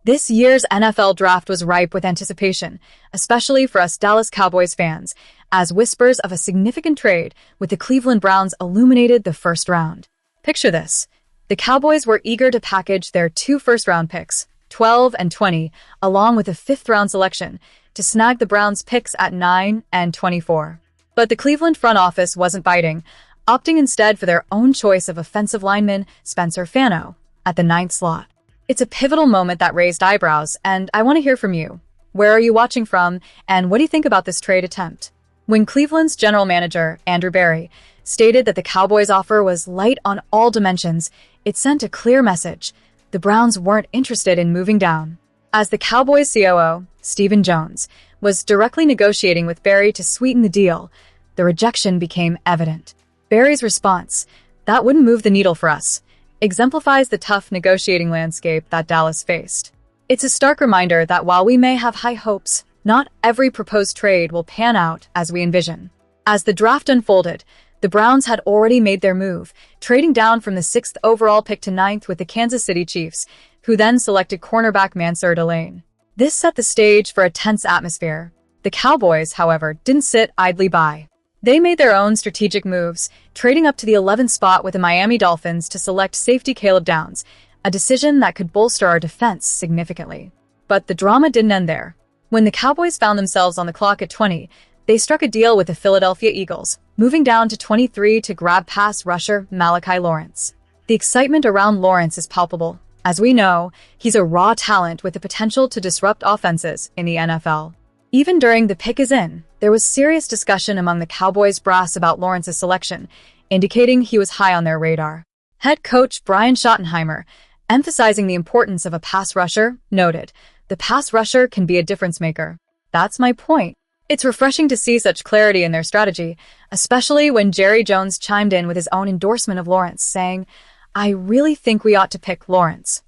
This year's NFL draft was ripe with anticipation, especially for us Dallas Cowboys fans, as whispers of a significant trade with the Cleveland Browns illuminated the first round. Picture this. The Cowboys were eager to package their two first-round picks, 12 and 20, along with a fifth-round selection, to snag the Browns' picks at 9 and 24. But the Cleveland front office wasn't biting, opting instead for their own choice of offensive lineman Spencer Fano at the 9th slot. It's a pivotal moment that raised eyebrows, and I want to hear from you. Where are you watching from, and what do you think about this trade attempt? When Cleveland's general manager, Andrew Berry, stated that the Cowboys' offer was light on all dimensions, it sent a clear message. The Browns weren't interested in moving down. As the Cowboys' COO, Stephen Jones, was directly negotiating with Berry to sweeten the deal, the rejection became evident. Berry's response, "That wouldn't move the needle for us," exemplifies the tough negotiating landscape that Dallas faced. It's a stark reminder that while we may have high hopes, not every proposed trade will pan out as we envision. As the draft unfolded, the Browns had already made their move, trading down from the 6th overall pick to 9th with the Kansas City Chiefs, who then selected cornerback Mansour Delane. This set the stage for a tense atmosphere. The Cowboys, however, didn't sit idly by. They made their own strategic moves, trading up to the 11th spot with the Miami Dolphins to select safety Caleb Downs, a decision that could bolster our defense significantly. But the drama didn't end there. When the Cowboys found themselves on the clock at 20, they struck a deal with the Philadelphia Eagles, moving down to 23 to grab pass rusher Malachi Lawrence. The excitement around Lawrence is palpable. As we know, he's a raw talent with the potential to disrupt offenses in the NFL. Even during the pick is in, there was serious discussion among the Cowboys brass about Lawrence's selection, indicating he was high on their radar. Head coach Brian Schottenheimer, emphasizing the importance of a pass rusher, noted, "The pass rusher can be a difference maker." That's my point. It's refreshing to see such clarity in their strategy, especially when Jerry Jones chimed in with his own endorsement of Lawrence, saying, "I really think we ought to pick Lawrence.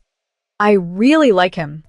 I really like him."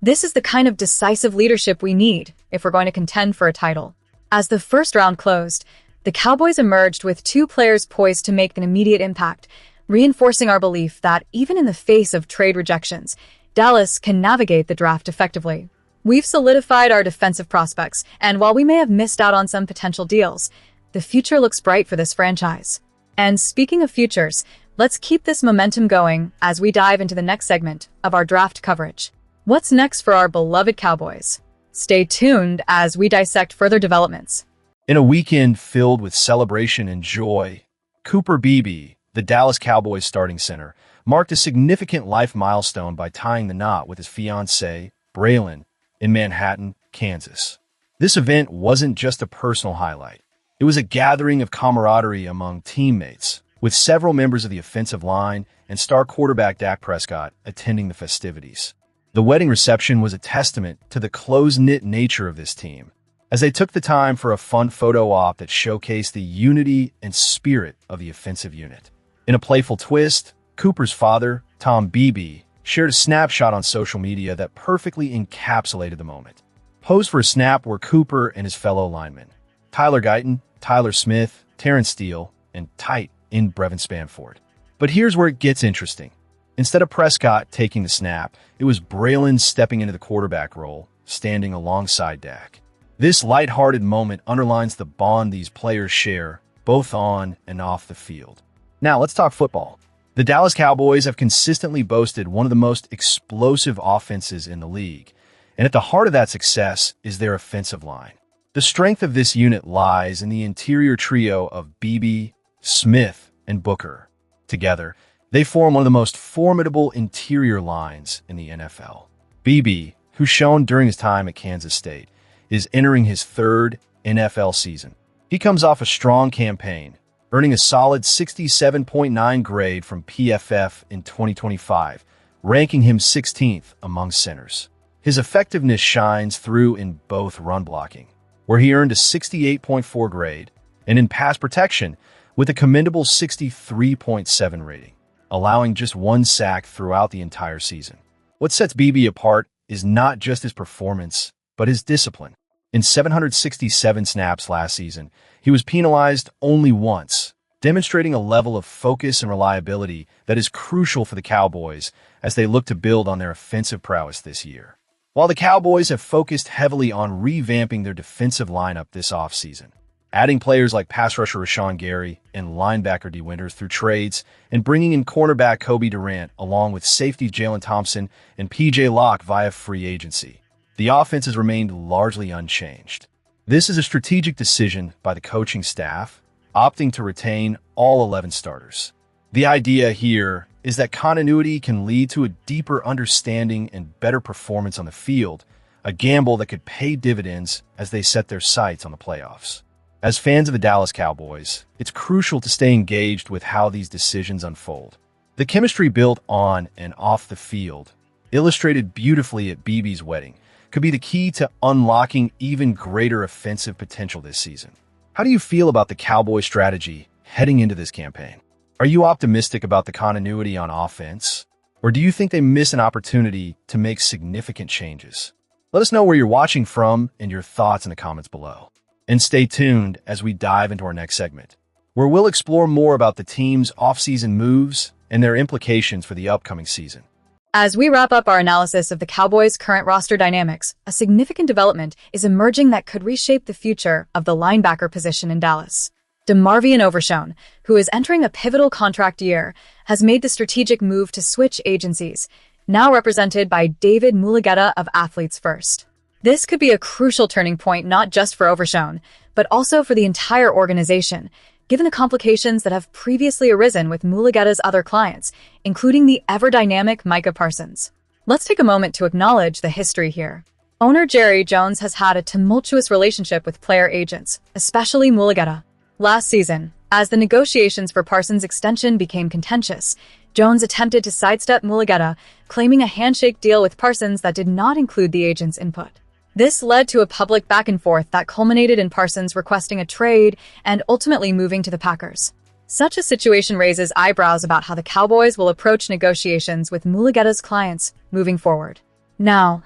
This is the kind of decisive leadership we need if we're going to contend for a title. As the first round closed, the Cowboys emerged with two players poised to make an immediate impact, reinforcing our belief that even in the face of trade rejections, Dallas can navigate the draft effectively. We've solidified our defensive prospects, and while we may have missed out on some potential deals, the future looks bright for this franchise. And speaking of futures, let's keep this momentum going as we dive into the next segment of our draft coverage. What's next for our beloved Cowboys? Stay tuned as we dissect further developments. In a weekend filled with celebration and joy, Cooper Beebe, the Dallas Cowboys starting center, marked a significant life milestone by tying the knot with his fiancée, Braylon, in Manhattan, Kansas. This event wasn't just a personal highlight. It was a gathering of camaraderie among teammates, with several members of the offensive line and star quarterback Dak Prescott attending the festivities. The wedding reception was a testament to the close-knit nature of this team, as they took the time for a fun photo op that showcased the unity and spirit of the offensive unit. In a playful twist, Cooper's father, Tom Beebe, shared a snapshot on social media that perfectly encapsulated the moment. Posed for a snap were Cooper and his fellow linemen, Tyler Guyton, Tyler Smith, Terrence Steele, and tight end Brevin Spanford. But here's where it gets interesting. Instead of Prescott taking the snap, it was Braylon stepping into the quarterback role, standing alongside Dak. This lighthearted moment underlines the bond these players share, both on and off the field. Now, let's talk football. The Dallas Cowboys have consistently boasted one of the most explosive offenses in the league, and at the heart of that success is their offensive line. The strength of this unit lies in the interior trio of Beebe, Smith, and Booker. Together, they form one of the most formidable interior lines in the NFL. Beebe, who's shown during his time at Kansas State, is entering his third NFL season. He comes off a strong campaign, earning a solid 67.9 grade from PFF in 2025, ranking him 16th among centers. His effectiveness shines through in both run blocking, where he earned a 68.4 grade, and in pass protection with a commendable 63.7 rating, allowing just one sack throughout the entire season. What sets Beebe apart is not just his performance, but his discipline. In 767 snaps last season, he was penalized only once, demonstrating a level of focus and reliability that is crucial for the Cowboys as they look to build on their offensive prowess this year. While the Cowboys have focused heavily on revamping their defensive lineup this offseason, adding players like pass rusher Rashawn Gary and linebacker D. Winters through trades, and bringing in cornerback Kobe Durant along with safety Jalen Thompson and P.J. Locke via free agency, the offense has remained largely unchanged. This is a strategic decision by the coaching staff, opting to retain all 11 starters. The idea here is that continuity can lead to a deeper understanding and better performance on the field, a gamble that could pay dividends as they set their sights on the playoffs. As fans of the Dallas Cowboys, it's crucial to stay engaged with how these decisions unfold. The chemistry built on and off the field, illustrated beautifully at Beebe's wedding, could be the key to unlocking even greater offensive potential this season. How do you feel about the Cowboys' strategy heading into this campaign? Are you optimistic about the continuity on offense? Or do you think they miss an opportunity to make significant changes? Let us know where you're watching from and your thoughts in the comments below. And stay tuned as we dive into our next segment, where we'll explore more about the team's offseason moves and their implications for the upcoming season. As we wrap up our analysis of the Cowboys' current roster dynamics, a significant development is emerging that could reshape the future of the linebacker position in Dallas. DeMarvion Overshown, who is entering a pivotal contract year, has made the strategic move to switch agencies, now represented by David Mulugheta of Athletes First. This could be a crucial turning point not just for Overshown, but also for the entire organization, given the complications that have previously arisen with Mulugheta's other clients, including the ever-dynamic Micah Parsons. Let's take a moment to acknowledge the history here. Owner Jerry Jones has had a tumultuous relationship with player agents, especially Mulugheta. Last season, as the negotiations for Parsons' extension became contentious, Jones attempted to sidestep Mulugheta, claiming a handshake deal with Parsons that did not include the agent's input. This led to a public back-and-forth that culminated in Parsons requesting a trade and ultimately moving to the Packers. Such a situation raises eyebrows about how the Cowboys will approach negotiations with Mulugheta's clients moving forward. Now,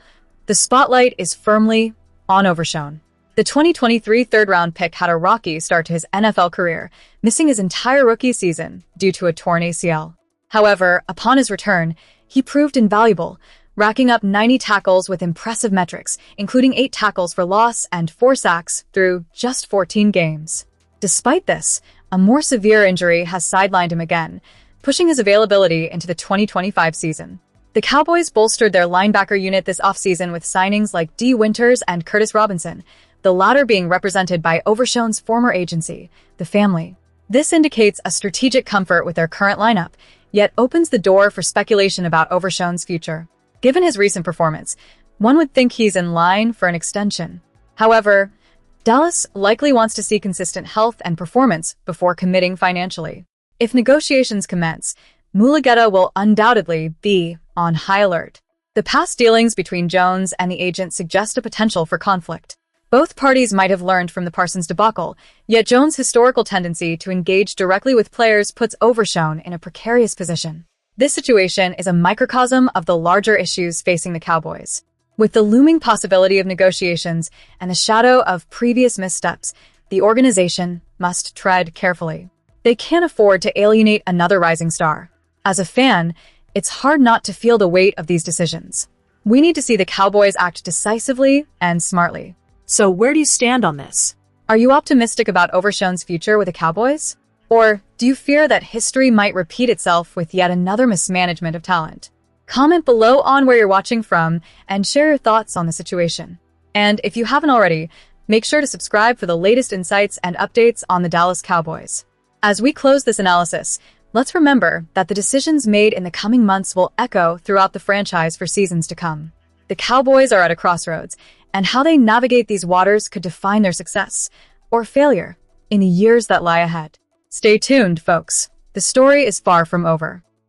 the spotlight is firmly on Overshown. The 2023 third-round pick had a rocky start to his NFL career, missing his entire rookie season due to a torn ACL. However, upon his return, he proved invaluable, racking up 90 tackles with impressive metrics, including 8 tackles for loss and 4 sacks through just 14 games. Despite this, a more severe injury has sidelined him again, pushing his availability into the 2025 season. The Cowboys bolstered their linebacker unit this offseason with signings like D. Winters and Curtis Robinson, the latter being represented by Overshown's former agency, the Family. This indicates a strategic comfort with their current lineup, yet opens the door for speculation about Overshown's future. Given his recent performance, one would think he's in line for an extension. However, Dallas likely wants to see consistent health and performance before committing financially. If negotiations commence, Mulugheta will undoubtedly be on high alert. The past dealings between Jones and the agent suggest a potential for conflict. Both parties might have learned from the Parsons debacle, yet Jones' historical tendency to engage directly with players puts Overshown in a precarious position. This situation is a microcosm of the larger issues facing the Cowboys. With the looming possibility of negotiations and the shadow of previous missteps, the organization must tread carefully. They can't afford to alienate another rising star. As a fan, it's hard not to feel the weight of these decisions. We need to see the Cowboys act decisively and smartly. So where do you stand on this? Are you optimistic about Overshown's future with the Cowboys? Or do you fear that history might repeat itself with yet another mismanagement of talent? Comment below on where you're watching from and share your thoughts on the situation. And if you haven't already, make sure to subscribe for the latest insights and updates on the Dallas Cowboys. As we close this analysis, let's remember that the decisions made in the coming months will echo throughout the franchise for seasons to come. The Cowboys are at a crossroads, and how they navigate these waters could define their success or failure in the years that lie ahead. Stay tuned, folks. The story is far from over.